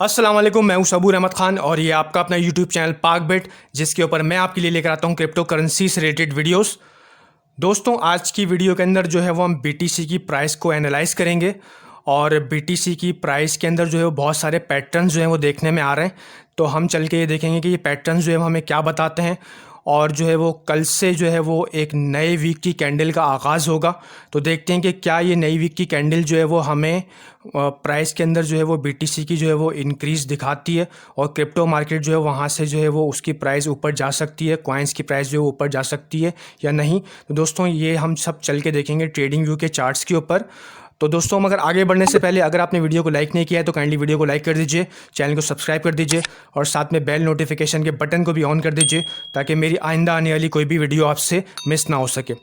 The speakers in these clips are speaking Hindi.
अस्सलाम वालेकुम, मैं हूं सबूर अहमद खान और ये आपका अपना यूट्यूब चैनल पाक बिट, जिसके ऊपर मैं आपके लिए लेकर आता हूं क्रिप्टो करेंसी से रिलेटेड वीडियोस। दोस्तों, आज की वीडियो के अंदर जो है वो हम बीटीसी की प्राइस को एनालाइज करेंगे और बीटीसी की प्राइस के अंदर जो है वो बहुत सारे पैटर्न्स जो हैं वो देखने में आ रहे हैं। तो हम चल के ये देखेंगे कि ये पैटर्न्स जो है वो हमें क्या बताते हैं और जो है वो कल से जो है वो एक नए वीक की कैंडल का आगाज़ होगा। तो देखते हैं कि क्या ये नई वीक की कैंडल जो है वो हमें प्राइस के अंदर जो है वो बीटीसी की जो है वो इंक्रीज़ दिखाती है और क्रिप्टो मार्केट जो है वहाँ से जो है वो उसकी प्राइस ऊपर जा सकती है, कॉइन्स की प्राइस जो है वो ऊपर जा सकती है या नहीं। तो दोस्तों, ये हम सब चल के देखेंगे ट्रेडिंग व्यू के चार्ट्स के ऊपर। तो दोस्तों, मगर आगे बढ़ने से पहले अगर आपने वीडियो को लाइक नहीं किया है तो काइंडली वीडियो को लाइक कर दीजिए, चैनल को सब्सक्राइब कर दीजिए और साथ में बेल नोटिफिकेशन के बटन को भी ऑन कर दीजिए ताकि मेरी आइंदा आने वाली कोई भी वीडियो आपसे मिस ना हो सके।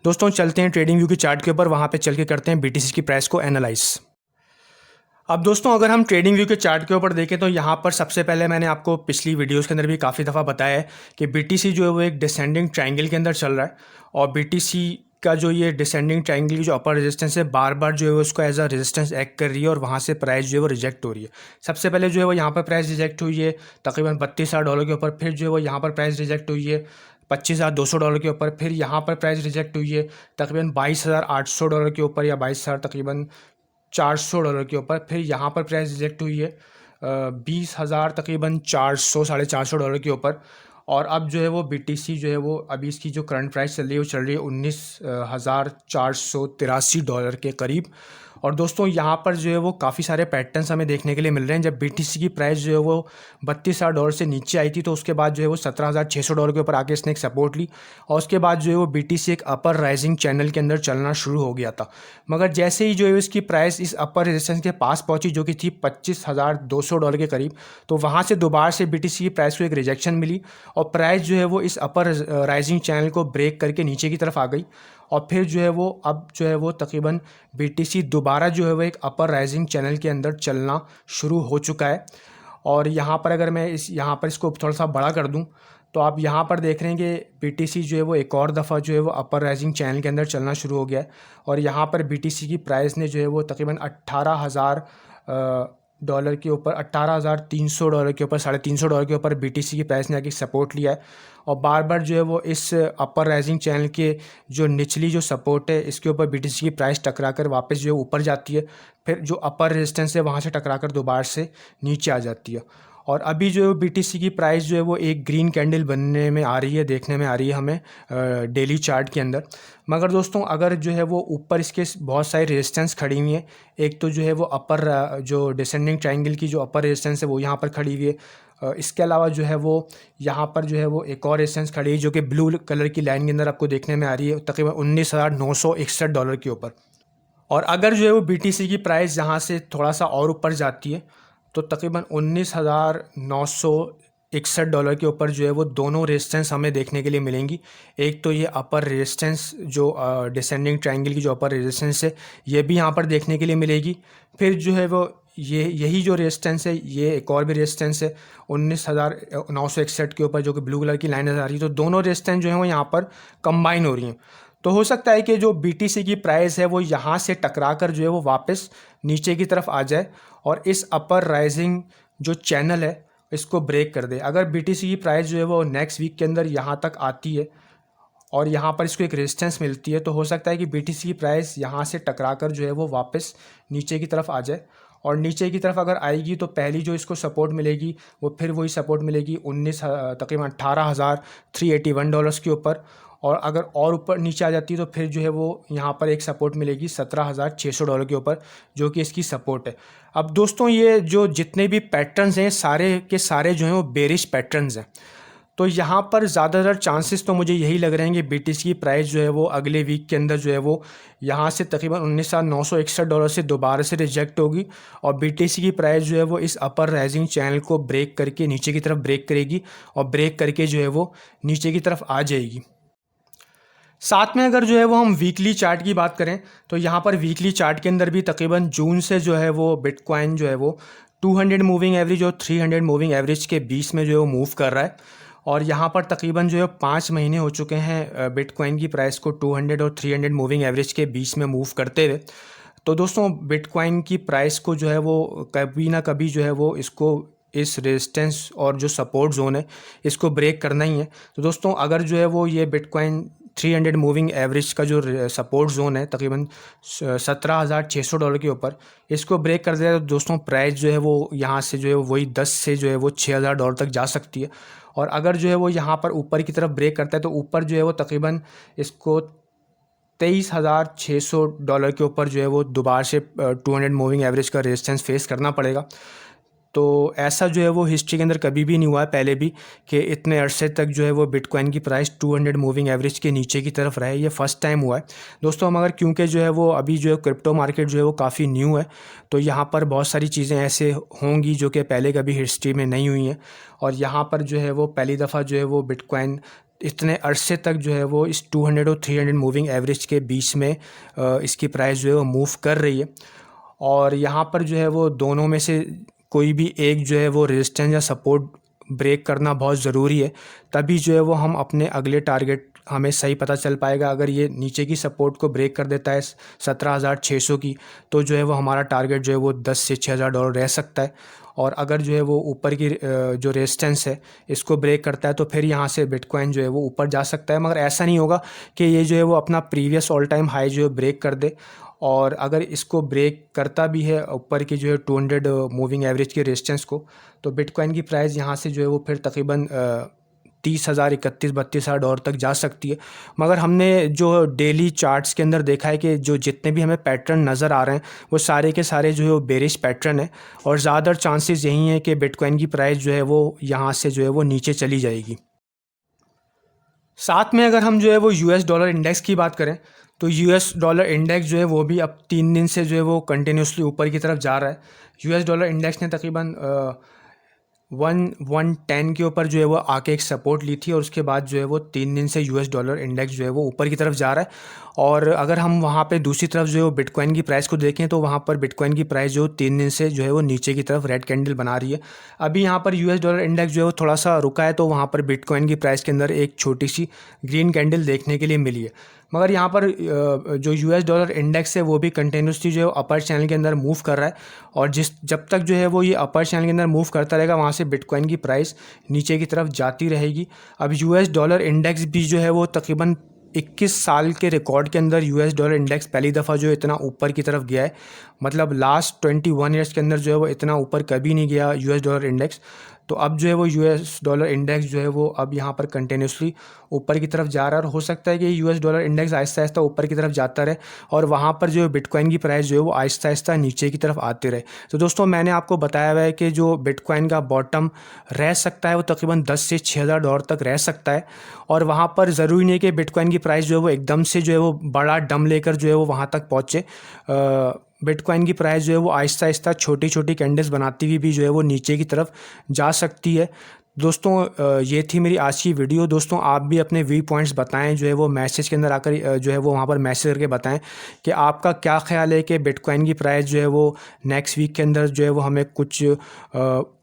दोस्तों, चलते हैं ट्रेडिंग व्यू के चार्ट के ऊपर, वहाँ पे चल के करते हैं बीटीसी की प्राइस को एनालाइज। अब दोस्तों, अगर हम ट्रेडिंग व्यू के चार्ट के ऊपर देखें तो यहाँ पर सबसे पहले मैंने आपको पिछली वीडियोस के अंदर भी काफ़ी दफ़ा बताया है कि बीटीसी जो है वो एक डिसेंडिंग ट्रायंगल के अंदर चल रहा है और बीटीसी का जो ये डिसेंडिंग ट्रायंगल की जो अपर रेजिस्टेंस है बार बार जो है वो उसको एज अ रेजिस्टेंस एक्ट कर रही है और वहाँ से प्राइस जो है वो रिजेक्ट हो रही है। सबसे पहले जो है वो यहाँ पर प्राइस रिजेक्ट हुई है तकरीबन $32,000 के ऊपर, फिर जो है वो यहाँ पर प्राइस रिजेक्ट हुई है $25,200 के ऊपर, फिर यहाँ पर प्राइस रिजेक्ट हुई है तकरीबन $22,800 के ऊपर या 22,000 तकरीबन $400 के ऊपर, फिर यहाँ पर प्राइस रिजेक्ट हुई है 20,000 तकरीबन 400 $450 के ऊपर। और अब जो है वो बीटीसी जो है वो अभी इसकी जो करंट प्राइस चल रही है वो चल रही है $19,483 के करीब। और दोस्तों, यहाँ पर जो है वो काफ़ी सारे पैटर्न्स हमें देखने के लिए मिल रहे हैं। जब बीटीसी की प्राइस जो है वो $32,000 से नीचे आई थी तो उसके बाद जो है वो $17,600 के ऊपर आके इसने एक सपोर्ट ली और उसके बाद जो है वो बीटीसी एक अपर राइजिंग चैनल के अंदर चलना शुरू हो गया था। मगर जैसे ही जो है इसकी प्राइस इस अपर रेजिस्टेंस के पास पहुंची जो कि थी $25,200 के करीब, तो वहाँ से दोबारा से बीटीसी की प्राइस को एक रिजेक्शन मिली और प्राइस जो है वो इस अपर राइजिंग चैनल को ब्रेक करके नीचे की तरफ आ गई और फिर जो है वो अब जो है वो तकरीबन बीटीसी दोबारा जो है वो एक अपर राइजिंग चैनल के अंदर चलना शुरू हो चुका है। और यहाँ पर अगर मैं यहाँ पर इसको थोड़ा सा बड़ा कर दूँ तो आप यहाँ पर देख रहे हैं कि बीटीसी जो है वो एक और दफ़ा जो है वो अपर राइजिंग चैनल के अंदर चलना शुरू हो गया है और यहाँ पर बीटीसी की प्राइस ने जो है वो तकरीबन $18,000 के ऊपर $18,300 के ऊपर $350 के ऊपर बीटीसी की प्राइस ने आके सपोर्ट लिया है और बार बार जो है वो इस अपर राइजिंग चैनल के जो निचली जो सपोर्ट है इसके ऊपर बीटीसी की प्राइस टकरा कर वापस जो है ऊपर जाती है, फिर जो अपर रेजिस्टेंस है वहाँ से टकरा कर दोबारा से नीचे आ जाती है। और अभी जो बीटीसी की प्राइस जो है वो एक ग्रीन कैंडल बनने में आ रही है, देखने में आ रही है हमें डेली चार्ट के अंदर। मगर दोस्तों, अगर जो है वो ऊपर इसके बहुत सारी रेजिस्टेंस खड़ी हुई हैं, एक तो जो है वो अपर जो डिसेंडिंग ट्रायंगल की जो अपर रेजिस्टेंस है वो यहाँ पर खड़ी हुई है। इसके अलावा जो है वो यहाँ पर जो है वो एक और रेजिस्टेंस खड़ी है जो कि ब्लू कलर की लाइन के अंदर आपको देखने में आ रही है तकरीबन $19,961 के ऊपर। और अगर जो है वो बीटीसी की प्राइस यहाँ से थोड़ा सा और ऊपर जाती है तो तकरीबन $19,961 के ऊपर जो है वो दोनों रेजिस्टेंस हमें देखने के लिए मिलेंगी। एक तो ये अपर रेजिस्टेंस जो डिसेंडिंग ट्रायंगल की जो अपर रेजिस्टेंस है ये भी यहाँ पर देखने के लिए मिलेगी। फिर जो है वो यही जो रेजिस्टेंस है ये एक और भी रेजिस्टेंस है 19,961 के ऊपर जो कि ब्लू कलर की लाइन नज़र आ रही है। तो दोनों रेजिस्टेंस जो है वो यहाँ पर कंबाइन हो रही हैं। तो हो सकता है कि जो बीटीसी की प्राइस है वो यहाँ से टकरा कर जो है वो वापस नीचे की तरफ आ जाए और इस अपर राइजिंग जो चैनल है इसको ब्रेक कर दे। अगर बीटीसी की प्राइस जो है वो नेक्स्ट वीक के अंदर यहाँ तक आती है और यहाँ पर इसको एक रेजिस्टेंस मिलती है तो हो सकता है कि बीटीसी की प्राइस यहाँ से टकरा कर जो है वो वापस नीचे की तरफ आ जाए और नीचे की तरफ अगर आएगी तो पहली जो इसको सपोर्ट मिलेगी वो फिर वही सपोर्ट मिलेगी तकरीबन $18,381 के ऊपर। और अगर और ऊपर नीचे आ जाती है तो फिर जो है वो यहाँ पर एक सपोर्ट मिलेगी $17,600 के ऊपर जो कि इसकी सपोर्ट है। अब दोस्तों, ये जो जितने भी पैटर्न्स हैं सारे के सारे जो हैं वो बेरिश पैटर्न्स हैं। तो यहाँ पर ज़्यादातर चांसेस तो मुझे यही लग रहे हैं कि बीटीसी की प्राइस जो है वो अगले वीक के अंदर जो है वो यहाँ से तकरीबन $19,961 से दोबारा से रिजेक्ट होगी और बीटीसी की प्राइस जो है वो इस अपर राइजिंग चैनल को ब्रेक करके नीचे की तरफ ब्रेक करेगी और ब्रेक करके जो है वो नीचे की तरफ आ जाएगी। साथ में अगर जो है वो हम वीकली चार्ट की बात करें तो यहाँ पर वीकली चार्ट के अंदर भी तकरीबन जून से जो है वो बिटकॉइन जो है वो 200 मूविंग एवरेज और 300 मूविंग एवरेज के बीच में जो है वो मूव कर रहा है और यहाँ पर तकरीबन जो है 5 महीने हो चुके हैं बिटकॉइन की प्राइस को 200 और 300 मूविंग एवरेज के बीच में मूव करते हुए। तो दोस्तों बिटकॉइन की प्राइस को जो है वो कभी ना कभी जो है वो इसको इस रेजिस्टेंस और जो सपोर्ट जोन है इसको ब्रेक करना ही है। तो दोस्तों अगर जो है वो ये बिटकॉइन 300 मूविंग एवरेज का जो सपोर्ट जोन है तकरीबन $17,600 के ऊपर इसको ब्रेक कर दिया तो दोस्तों प्राइस जो है वो यहाँ से जो है वही 10 से जो है वो $6,000 तक जा सकती है। और अगर जो है वो यहाँ पर ऊपर की तरफ ब्रेक करता है तो ऊपर जो है वो तकरीबन इसको $23,600 के ऊपर जो है वो दोबारा से 200 मूविंग एवरेज का रेजिस्टेंस फेस करना पड़ेगा। तो ऐसा जो है वो हिस्ट्री के अंदर कभी भी नहीं हुआ है पहले भी कि इतने अरसे तक जो है वो बिटकॉइन की प्राइस 200 मूविंग एवरेज के नीचे की तरफ रहे, ये फ़र्स्ट टाइम हुआ है दोस्तों। मगर क्योंकि जो है वो अभी जो है क्रिप्टो मार्केट जो है वो काफ़ी न्यू है तो यहाँ पर बहुत सारी चीज़ें ऐसे होंगी जो कि पहले कभी हिस्ट्री में नहीं हुई हैं। और यहाँ पर जो है वो पहली दफ़ा जो है वो बिटकॉइन इतने अरसे तक जो है वो इस 200 और 300 मूविंग एवरेज के बीच में इसकी प्राइस जो है वो मूव कर रही है। और यहाँ पर जो है वो दोनों में से कोई भी एक जो है वो रेजिस्टेंस या सपोर्ट ब्रेक करना बहुत ज़रूरी है, तभी जो है वो हम अपने अगले टारगेट हमें सही पता चल पाएगा। अगर ये नीचे की सपोर्ट को ब्रेक कर देता है 17,600 की तो जो है वो हमारा टारगेट जो है वो 10 से $6,000 रह सकता है। और अगर जो है वो ऊपर की जो रेजिस्टेंस है इसको ब्रेक करता है तो फिर यहाँ से बिटकॉइन जो है वो ऊपर जा सकता है। मगर ऐसा नहीं होगा कि ये जो है वो अपना प्रीवियस ऑल टाइम हाई जो है ब्रेक कर दे। और अगर इसको ब्रेक करता भी है ऊपर की जो है 200 मूविंग एवरेज की रेजिस्टेंस को तो बिटकॉइन की प्राइस यहाँ से जो है वो फिर तकरीबन 30,000 $32,000 तक जा सकती है। मगर हमने जो डेली चार्ट्स के अंदर देखा है कि जो जितने भी हमें पैटर्न नज़र आ रहे हैं वो सारे के सारे जो है वो बेरिश पैटर्न है और ज़्यादा चांसेस यही हैं कि बिटकॉइन की प्राइस जो है वो यहाँ से जो है वो नीचे चली जाएगी। साथ में अगर हम जो है वो US डॉलर इंडेक्स की बात करें तो US डॉलर इंडेक्स जो है वो भी अब 3 दिन से जो है वो कंटिन्यूसली ऊपर की तरफ जा रहा है। US डॉलर इंडेक्स ने तकरीबन 110 के ऊपर जो है वो आके एक सपोर्ट ली थी और उसके बाद जो है वो 3 दिन से US डॉलर इंडेक्स जो है वो ऊपर की तरफ जा रहा है। और अगर हम वहाँ पे दूसरी तरफ जो है बिटकॉइन की प्राइस को देखें तो वहाँ पर बिटकॉइन की प्राइस जो 3 दिन से जो है वो नीचे की तरफ रेड कैंडल बना रही है। अभी यहाँ पर US डॉलर इंडेक्स जो है वो थोड़ा सा रुका है तो वहाँ पर बिटकॉइन की प्राइस के अंदर एक छोटी सी ग्रीन कैंडल देखने के लिए मिली है। मगर यहाँ पर जो US डॉलर इंडेक्स है वो भी कंटिन्यूसली जो है अपर चैनल के अंदर मूव कर रहा है और जब तक जो है वो ये अपर चैनल के अंदर मूव करता रहेगा वहाँ से बिटकॉइन की प्राइस नीचे की तरफ जाती रहेगी। अब US डॉलर इंडेक्स भी जो है वो तकरीबन 21 साल के रिकॉर्ड के अंदर US डॉलर इंडेक्स पहली दफ़ा जो इतना ऊपर की तरफ गया है। मतलब लास्ट 21 ईयर्स के अंदर जो है वो इतना ऊपर कभी नहीं गया US डॉलर इंडेक्स। तो अब जो है वो US डॉलर इंडेक्स जो है वो अब यहाँ पर कंटिन्यूसली ऊपर की तरफ जा रहा है और हो सकता है कि US dollar index Aahista Aahista ऊपर की तरफ जाता रहे और वहाँ पर जो बिटकॉइन की प्राइस जो है वो आहिस्ता आहिस्ता नीचे की तरफ आते रहे। तो दोस्तों मैंने आपको बताया हुआ है कि जो बिटकॉइन का बॉटम रह सकता है वो तकरीबन 10 से $6,000 तक रह सकता है। और वहाँ पर ज़रूरी नहीं है कि बिटकॉइन की प्राइस जो है वो एकदम से जो है वो बड़ा डम लेकर जो है वो वहाँ तक पहुँचे। बिटकॉइन की प्राइस जो है वो आहिस्ता आहिस्ता छोटी छोटी कैंडल्स बनाती हुई भी जो है वो नीचे की तरफ जा सकती है। दोस्तों ये थी मेरी आज की वीडियो। दोस्तों आप भी अपने व्यू पॉइंट्स बताएं जो है वो मैसेज के अंदर आकर जो है वो वहाँ पर मैसेज करके बताएं कि आपका क्या ख्याल है कि बिटकॉइन की प्राइस जो है वो नेक्स्ट वीक के अंदर जो है वो हमें कुछ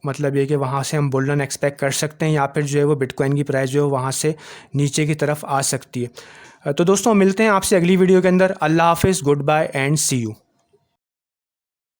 मतलब ये कि वहाँ से हम बुल रन एक्सपेक्ट कर सकते हैं या फिर जो है वो बिटकॉइन की प्राइस जो है वहाँ से नीचे की तरफ आ सकती है। तो दोस्तों मिलते हैं आपसे अगली वीडियो के अंदर। अल्लाह हाफिज़, good bye and see you.